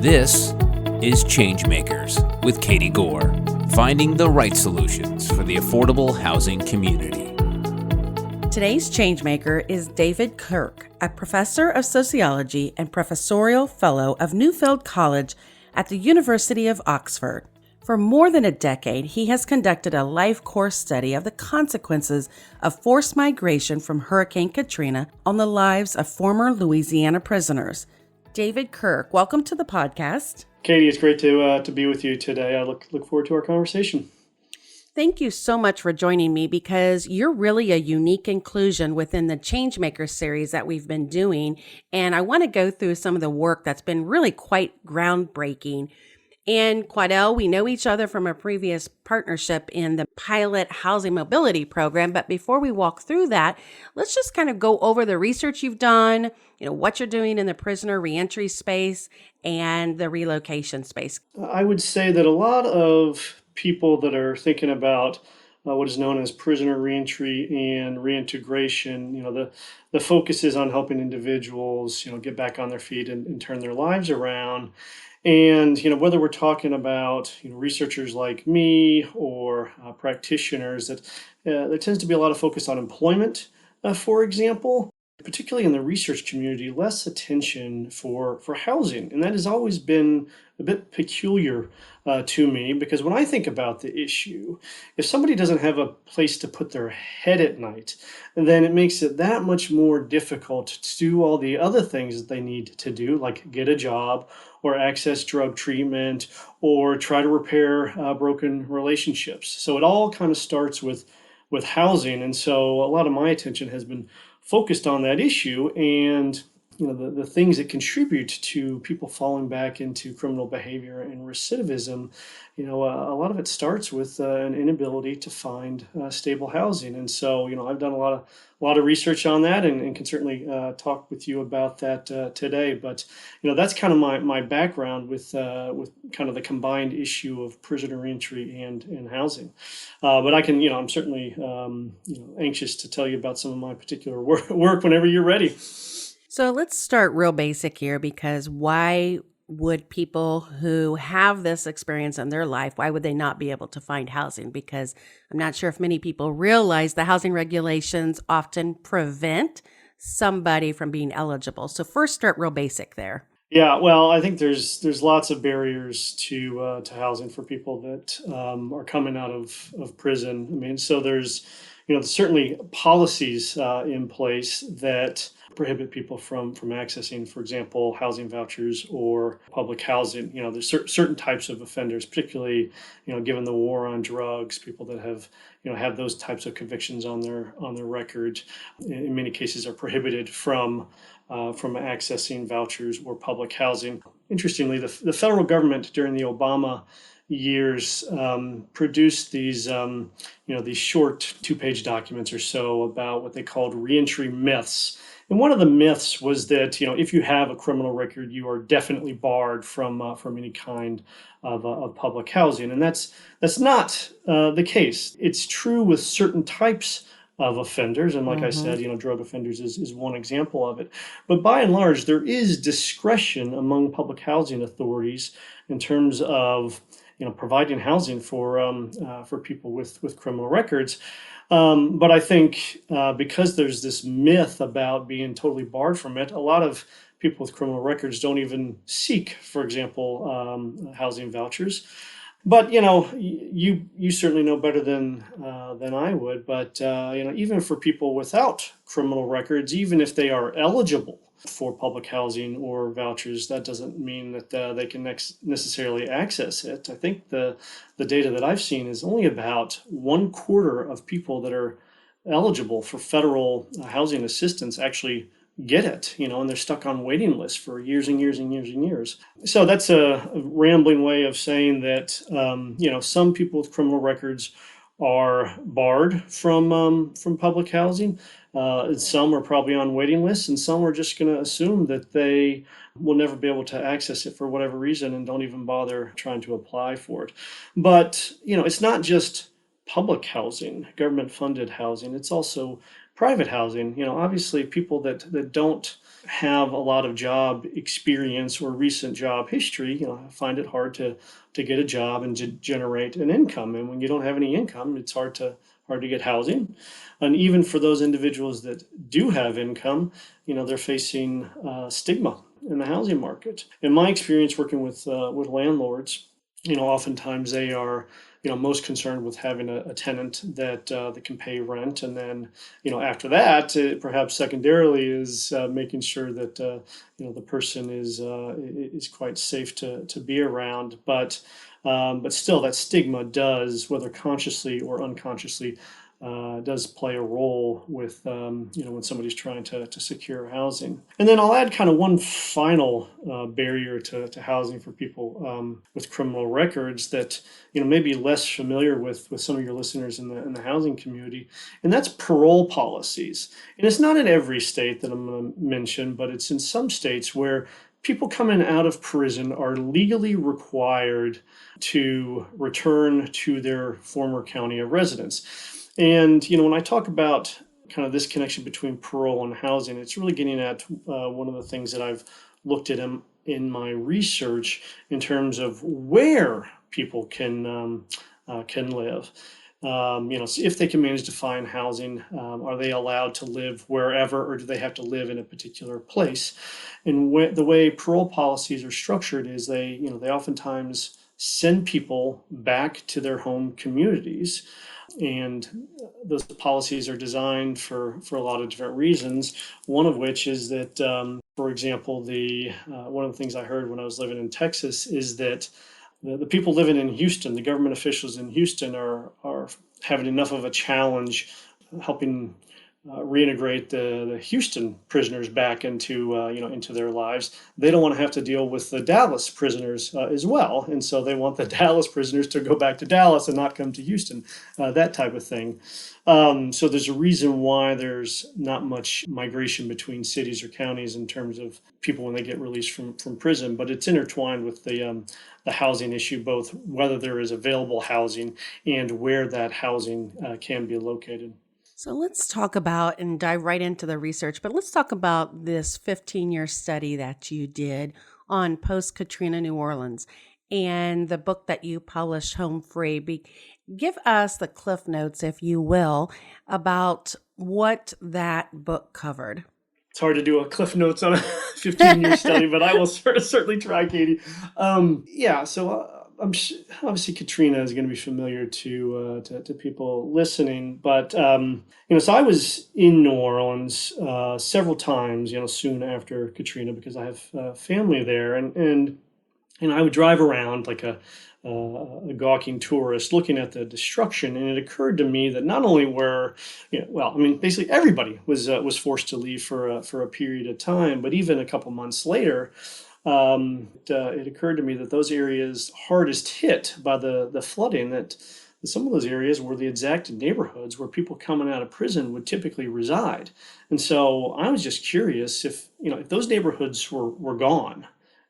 This is ChangeMakers with Katie Gore, finding the right solutions for the affordable housing community. Today's ChangeMaker is David Kirk, a professor of sociology and professorial fellow of Nuffield College at the University of Oxford. For more than a decade, he has conducted a life course study of the consequences of forced migration from Hurricane Katrina on the lives of former Louisiana prisoners. David Kirk, welcome to the podcast. Katie, it's great to be with you today. I look forward to our conversation. Thank you so much for joining me because you're really a unique inclusion within the ChangeMaker series that we've been doing. And I want to go through some of the work that's been really quite groundbreaking. And Quadell, we know each other from a previous partnership in the pilot housing mobility program. But before we walk through that, let's just kind of go over the research you've done, what you're doing in the prisoner reentry space and the relocation space. I would say that a lot of people that are thinking about what is known as prisoner reentry and reintegration, the focus is on helping individuals, get back on their feet and turn their lives around. And, whether we're talking about, researchers like me or practitioners, that there tends to be a lot of focus on employment, for example, particularly in the research community, less attention for housing. And that has always been a bit peculiar to me, because when I think about the issue, if somebody doesn't have a place to put their head at night, then it makes it that much more difficult to do all the other things that they need to do, like get a job or access drug treatment or try to repair broken relationships. So it all kind of starts with housing. And so a lot of my attention has been focused on that issue and the things that contribute to people falling back into criminal behavior and recidivism. A lot of it starts with an inability to find stable housing. And so, I've done a lot of research on that and can certainly talk with you about that today. But, that's kind of my background with kind of the combined issue of prisoner reentry and housing. But I can, I'm certainly, anxious to tell you about some of my particular work whenever you're ready. So let's start real basic here, because why would people who have this experience in their life, why would they not be able to find housing? Because I'm not sure if many people realize the housing regulations often prevent somebody from being eligible. So first, start real basic there. Yeah, well, I think there's lots of barriers to housing for people that are coming out of prison. I mean, so there's certainly policies in place that prohibit people from accessing, for example, housing vouchers or public housing. There's certain types of offenders, particularly, given the war on drugs, people that have those types of convictions on their record, in many cases are prohibited from accessing vouchers or public housing. Interestingly, the federal government during the Obama years produced these short 2-page documents or so about what they called reentry myths. And one of the myths was that if you have a criminal record, you are definitely barred from any kind of public housing, and that's not the case. It's true with certain types of offenders, and like I said, drug offenders is one example of it. But by and large, there is discretion among public housing authorities in terms of providing housing for people with criminal records. But I think because there's this myth about being totally barred from it, a lot of people with criminal records don't even seek, for example, housing vouchers. But you certainly know better than I would. But even for people without criminal records, even if they are eligible for public housing or vouchers, that doesn't mean that they can necessarily access it. I think the data that I've seen is only about 1/4 of people that are eligible for federal housing assistance actually get it, and they're stuck on waiting lists for years and years and years and years. So that's a rambling way of saying that, some people with criminal records are barred from public housing. Some are probably on waiting lists, and some are just going to assume that they will never be able to access it for whatever reason and don't even bother trying to apply for it. But, it's not just public housing, government-funded housing. It's also private housing. Obviously people that don't have a lot of job experience or recent job history, find it hard to get a job and to generate an income. And when you don't have any income, it's hard to get housing. And even for those individuals that do have income, they're facing stigma in the housing market. In my experience working with landlords, oftentimes they are most concerned with having a tenant that can pay rent, and then after that, perhaps secondarily is making sure that the person is quite safe to be around. But still, that stigma does, whether consciously or unconsciously, does play a role with when somebody's trying to secure housing. And then I'll add kind of one final barrier to housing for people with criminal records that may be less familiar with some of your listeners in the housing community, and that's parole policies. And it's not in every state that I'm going to mention, but it's in some states where people coming out of prison are legally required to return to their former county of residence. And, when I talk about kind of this connection between parole and housing, it's really getting at one of the things that I've looked at in my research in terms of where people can live. If they can manage to find housing, are they allowed to live wherever, or do they have to live in a particular place? And the way parole policies are structured is they oftentimes send people back to their home communities. And those policies are designed for a lot of different reasons. One of which is that, for example, one of the things I heard when I was living in Texas is that the people living in Houston, the government officials in Houston, are having enough of a challenge helping reintegrate the Houston prisoners back into their lives. They don't want to have to deal with the Dallas prisoners as well, and so they want the Dallas prisoners to go back to Dallas and not come to Houston, that type of thing. So there's a reason why there's not much migration between cities or counties in terms of people when they get released from prison, but it's intertwined with the housing issue, both whether there is available housing and where that housing can be located. So let's talk about and dive right into the research, but let's talk about this 15-year study that you did on post-Katrina New Orleans and the book that you published, Home Free. Give us the cliff notes, if you will, about what that book covered. It's hard to do a cliff notes on a 15-year study, but I will certainly try, Katie. Obviously Katrina is going to be familiar to people listening, but so I was in New Orleans several times, soon after Katrina, because I have family there, and I would drive around like a gawking tourist looking at the destruction, and it occurred to me that not only were, basically everybody was forced to leave for a period of time, but even a couple months later, it occurred to me that those areas hardest hit by the flooding, that some of those areas were the exact neighborhoods where people coming out of prison would typically reside. And so I was just curious if those neighborhoods were gone,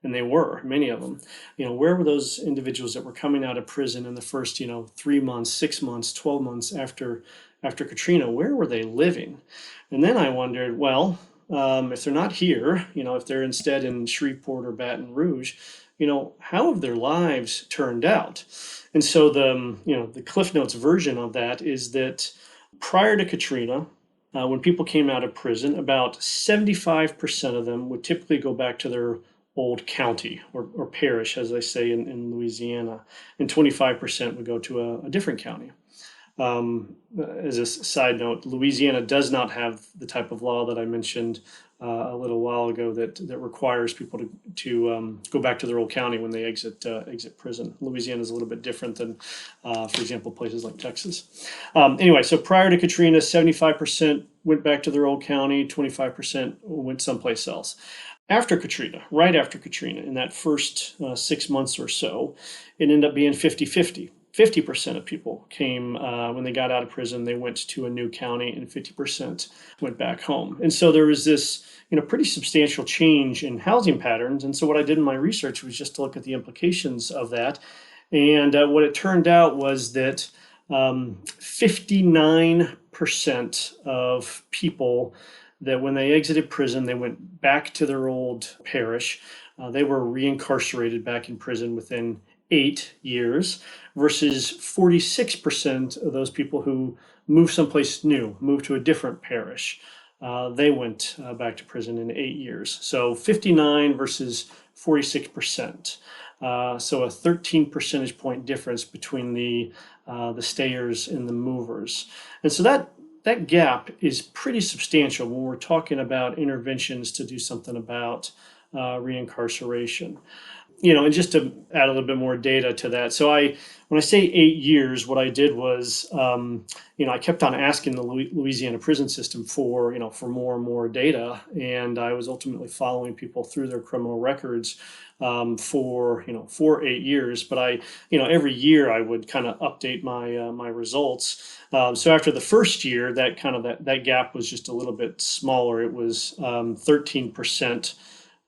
and they were, many of them, where were those individuals that were coming out of prison in the first, 3 months, 6 months, 12 months after Katrina, where were they living? And then I wondered, well, if they're not here, if they're instead in Shreveport or Baton Rouge, how have their lives turned out? And so the Cliff Notes version of that is that prior to Katrina, when people came out of prison, about 75% of them would typically go back to their old county or parish, as they say in Louisiana, and 25% would go to a different county. As a side note, Louisiana does not have the type of law that I mentioned a little while ago that requires people to go back to their old county when they exit prison. Louisiana is a little bit different than, for example, places like Texas. Anyway, so prior to Katrina, 75% went back to their old county, 25% went someplace else. After Katrina, right after Katrina, in that first 6 months or so, it ended up being 50-50. 50% of people came when they got out of prison, they went to a new county, and 50% went back home. And so there was this pretty substantial change in housing patterns. And so what I did in my research was just to look at the implications of that. And what it turned out was that 59% 8% of people that when they exited prison, they went back to their old parish. They were reincarcerated back in prison within 8 years, versus 46% of those people who moved someplace new, moved to a different parish. They went back to prison in 8 years. So 59 versus 46%. So a 13 percentage point difference between the stayers and the movers. And so that gap is pretty substantial when we're talking about interventions to do something about reincarceration. And just to add a little bit more data to that. So when I say 8 years, what I did was, I kept on asking the Louisiana prison system for more and more data. And I was ultimately following people through their criminal records for 8 years. But every year I would kind of update my results. So after the first year, that gap was just a little bit smaller. It was 13%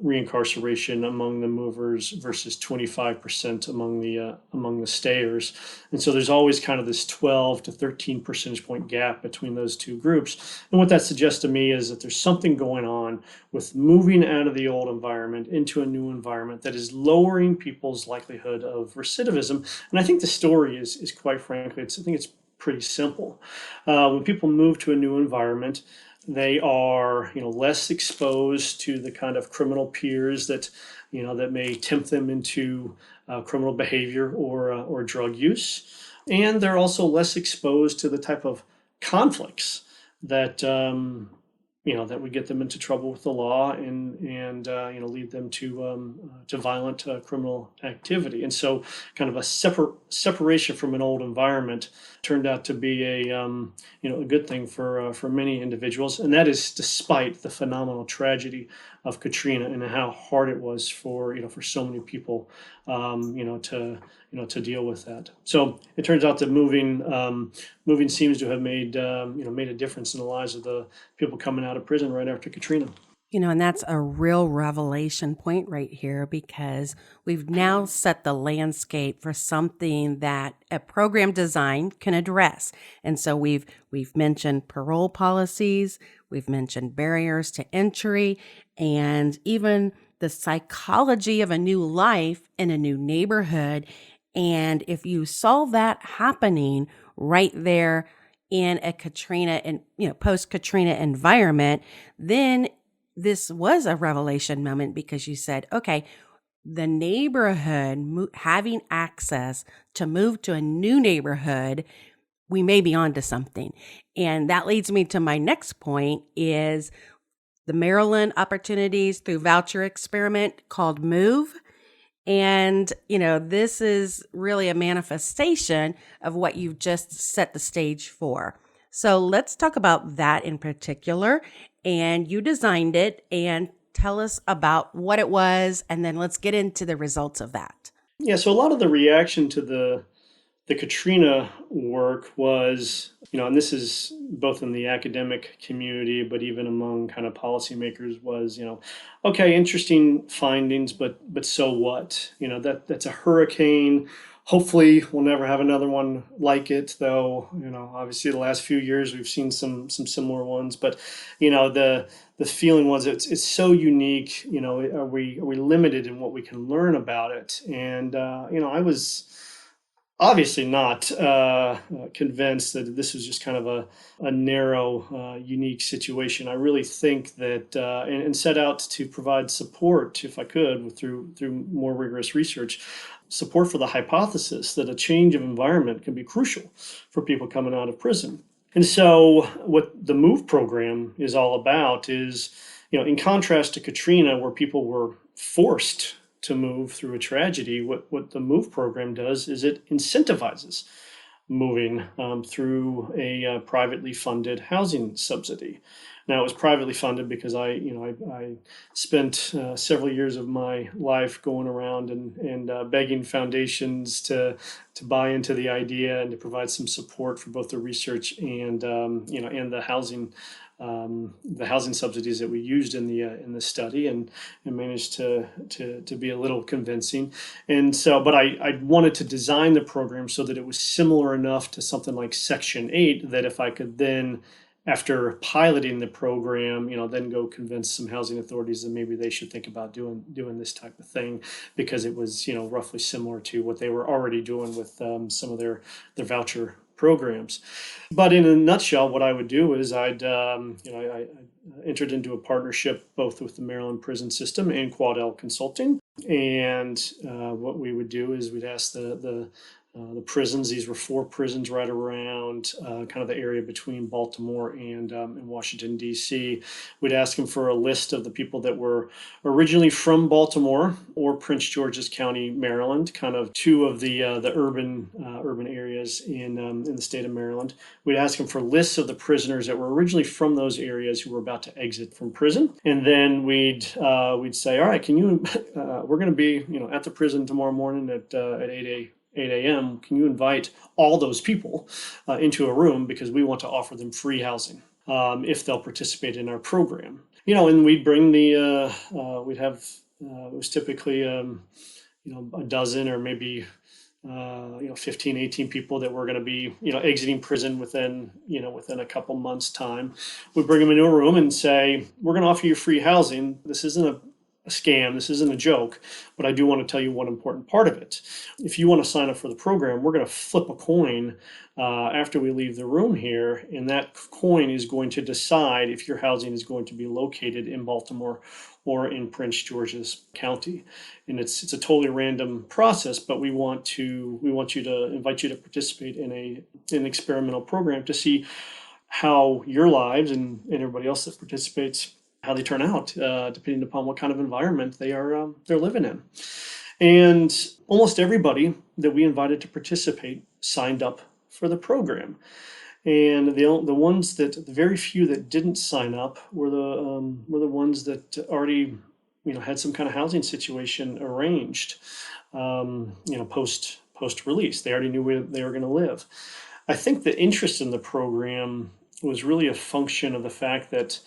reincarceration among the movers versus 25% among the stayers. And so there's always kind of this 12 to 13 percentage point gap between those two groups. And what that suggests to me is that there's something going on with moving out of the old environment into a new environment that is lowering people's likelihood of recidivism. And I think the story is quite frankly, I think it's pretty simple. When people move to a new environment, they are, less exposed to the kind of criminal peers that may tempt them into criminal behavior or drug use, and they're also less exposed to the type of conflicts that that would get them into trouble with the law and lead them to violent criminal activity. And so, kind of a separation from an old environment turned out to be a good thing for many individuals, and that is despite the phenomenal tragedy of Katrina and how hard it was for so many people to deal with that. So it turns out that moving seems to have made a difference in the lives of the people coming out of prison right after Katrina. And that's a real revelation point right here, because we've now set the landscape for something that a program design can address. And so we've mentioned parole policies, we've mentioned barriers to entry, and even the psychology of a new life in a new neighborhood. And if you saw that happening right there in a Katrina and post-Katrina environment, then this was a revelation moment, because you said, okay, the neighborhood having access to move to a new neighborhood, we may be onto something. And that leads me to my next point is the Maryland opportunities through Voucher Experiment called Move. And, this is really a manifestation of what you've just set the stage for. So let's talk about that in particular. And you designed it, and tell us about what it was, and then let's get into the results of that. Yeah, so a lot of the reaction to the Katrina work was, and this is both in the academic community, but even among kind of policymakers, was, okay, interesting findings, but so what? That's a hurricane. Hopefully, we'll never have another one like it, though. Obviously, the last few years we've seen some similar ones. But the feeling was it's so unique. Are we limited in what we can learn about it? And I was obviously not convinced that this was just kind of a narrow, unique situation. I really think that, and set out to provide support, if I could, through more rigorous research, support for the hypothesis that a change of environment can be crucial for people coming out of prison. And so what the MOVE program is all about is, in contrast to Katrina, where people were forced to move through a tragedy, what the MOVE program does is it incentivizes moving through a privately funded housing subsidy. Now, it was privately funded because I spent several years of my life going around and begging foundations to buy into the idea and to provide some support for both the research and and the housing the housing subsidies that we used in the study, and managed to be a little convincing. And so, but I wanted to design the program so that it was similar enough to something like Section 8 that if I could then, after piloting the program, then go convince some housing authorities that maybe they should think about doing this type of thing, because it was roughly similar to what they were already doing with some of their voucher programs. But in a nutshell, what I would do is I entered into a partnership both with the Maryland prison system and Quad-L Consulting. And what we would do is we'd ask the prisons. These were 4 prisons right around kind of the area between Baltimore and Washington, D.C. We'd ask them for a list of the people that were originally from Baltimore or Prince George's County, Maryland, kind of 2 of the urban areas in the state of Maryland. We'd ask them for lists of the prisoners that were originally from those areas who were about to exit from prison, and then we'd say, all right, can you? We're going to be at the prison tomorrow morning at 8 a.m. Can you invite all those people into a room, because we want to offer them free housing if they'll participate in our program. And we'd bring we'd have it was typically a dozen or maybe 15, 18 people that were going to be exiting prison within a couple months' time. We bring them into a room and say, we're going to offer you free housing. This isn't a scam. This isn't a joke, but I do want to tell you one important part of it. If you want to sign up for the program, we're going to flip a coin after we leave the room here, and that coin is going to decide if your housing is going to be located in Baltimore or in Prince George's County. And it's a totally random process, but we want you to invite you to participate in an experimental program to see how your lives and everybody else that participates, how they turn out, depending upon what kind of environment they're living in. And almost everybody that we invited to participate signed up for the program. And the very few that didn't sign up were the ones that already had some kind of housing situation arranged, post release. They already knew where they were going to live. I think the interest in the program was really a function of the fact that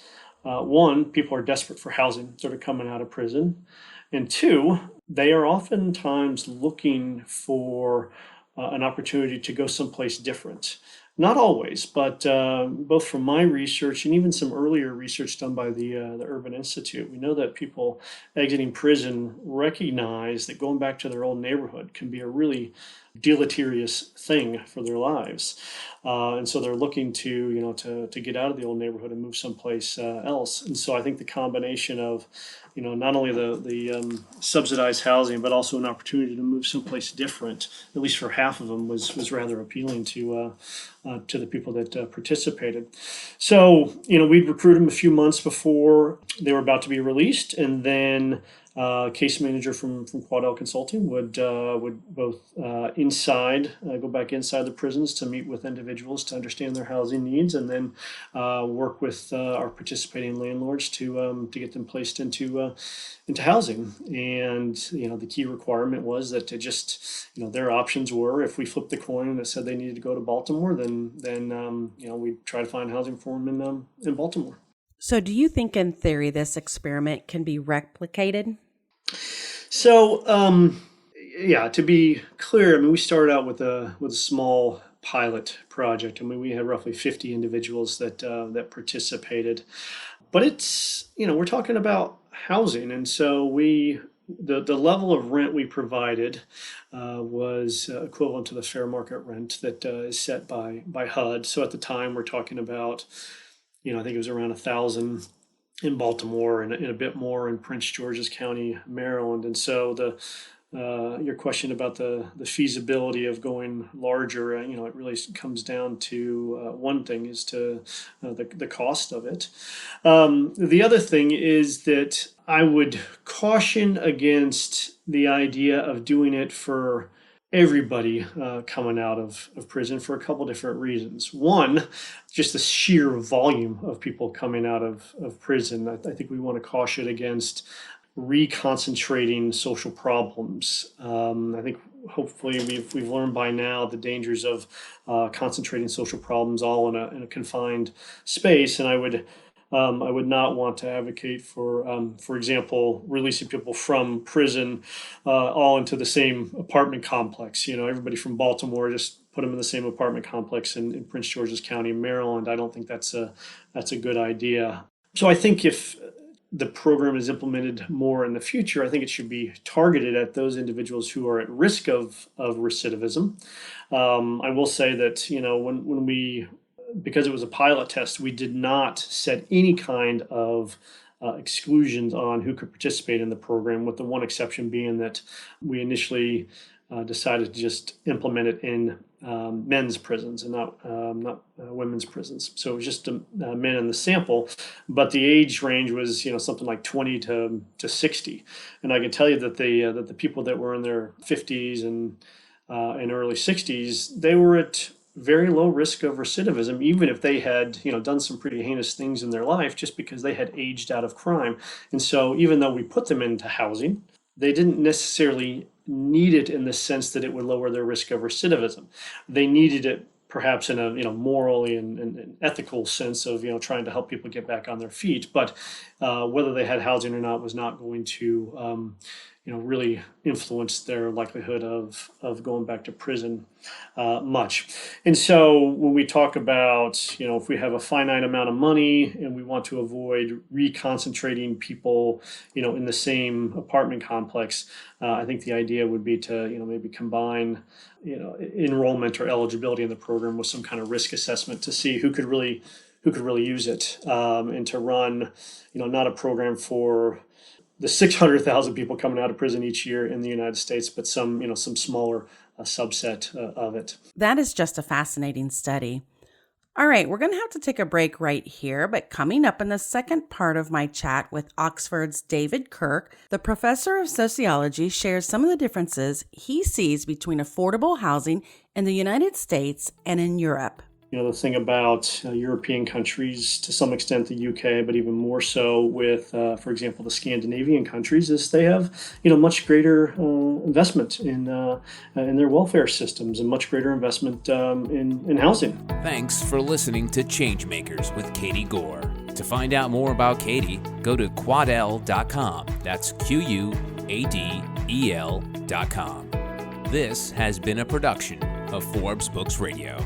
one, people are desperate for housing, sort of coming out of prison. And 2, they are oftentimes looking for an opportunity to go someplace different. Not always, but both from my research and even some earlier research done by the Urban Institute, we know that people exiting prison recognize that going back to their old neighborhood can be a really deleterious thing for their lives. And so they're looking to get out of the old neighborhood and move someplace else. And so I think the combination of not only the subsidized housing, but also an opportunity to move someplace different, at least for half of them, was rather appealing to the people that participated. So we'd recruit them a few months before they were about to be released, and then case manager from Quad-L Consulting would both go back inside the prisons to meet with individuals to understand their housing needs, and then work with our participating landlords to get them placed into housing. And the key requirement was that their options were, if we flipped the coin and it said they needed to go to Baltimore, then we'd try to find housing for them in Baltimore. So do you think in theory this experiment can be replicated? So, to be clear, we started out with a small pilot project. We had roughly 50 individuals that participated. But it's, we're talking about housing. And so the level of rent we provided was equivalent to the fair market rent that is set by HUD. So at the time, we're talking about, I think it was around $1,000 in Baltimore and a bit more in Prince George's County, Maryland. And so your question about the feasibility of going larger, it really comes down to one thing is to the cost of it. The other thing is that I would caution against the idea of doing it for everybody coming out of prison for a couple different reasons. One, just the sheer volume of people coming out of prison. I think we want to caution against reconcentrating social problems. I think hopefully we've learned by now the dangers of concentrating social problems all in a confined space. And I would I would not want to advocate for example, releasing people from prison all into the same apartment complex. Everybody from Baltimore, just put them in the same apartment complex in Prince George's County, Maryland. I don't think that's a good idea. So I think if the program is implemented more in the future, I think it should be targeted at those individuals who are at risk of recidivism. I will say that, when we, because it was a pilot test, we did not set any kind of exclusions on who could participate in the program, with the one exception being that we initially decided to just implement it in men's prisons and not women's prisons. So it was just men in the sample, but the age range was something like 20 to 60, and I can tell you that the people that were in their 50s and early 60s, they were at very low risk of recidivism, even if they had done some pretty heinous things in their life, just because they had aged out of crime. And so even though we put them into housing, they didn't necessarily need it in the sense that it would lower their risk of recidivism. They needed it perhaps in a morally and ethical sense of trying to help people get back on their feet. But whether they had housing or not was not going to really influence their likelihood of going back to prison much. And so when we talk about, if we have a finite amount of money and we want to avoid reconcentrating people, in the same apartment complex, I think the idea would be to, maybe combine, enrollment or eligibility in the program with some kind of risk assessment to see who could really use it, and to run, not a program for the 600,000 people coming out of prison each year in the United States, but some smaller subset of it. That is just a fascinating study. All right, we're going to have to take a break right here, but coming up in the second part of my chat with Oxford's David Kirk, the professor of sociology shares some of the differences he sees between affordable housing in the United States and in Europe. The thing about European countries, to some extent the UK, but even more so with, for example, the Scandinavian countries, is they have, much greater investment in their welfare systems and much greater investment in housing. Thanks for listening to ChangeMakers with Katie Gore. To find out more about Katie, go to quadel.com. That's QUADEL.com. This has been a production of Forbes Books Radio.